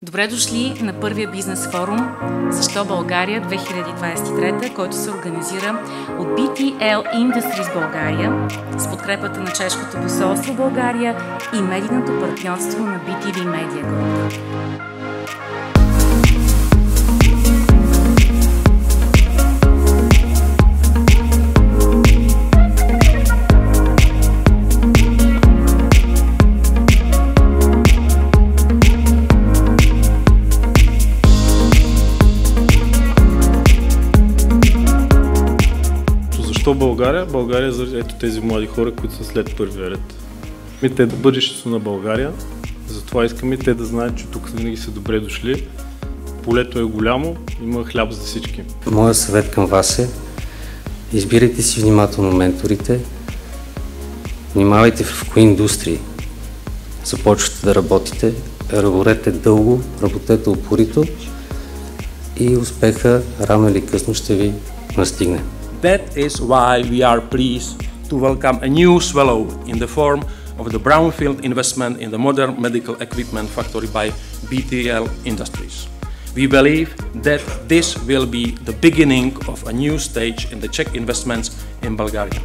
Добре дошли на първия бизнес форум "Защо България 2023", който се организира от BTL Industries България с подкрепата на Чешкото посолство в България и медийното партньорство на BTV Media Group. Защо България? България заради ето тези млади хора, които са след първия ред. Те да бъдещето на България, затова искаме те да знаят, че тук винаги са добре дошли. Полето е голямо, има хляб за всички. Моят съвет към вас е: избирайте си внимателно менторите, внимавайте в кои индустрии започвате да работите, работете дълго, работете упорито и успеха рано или късно ще ви настигне. That is why we are pleased to welcome a new swallow in the form of the brownfield investment in the modern medical equipment factory by BTL Industries. We believe that this will be the beginning of a new stage in the Czech investments in Bulgaria.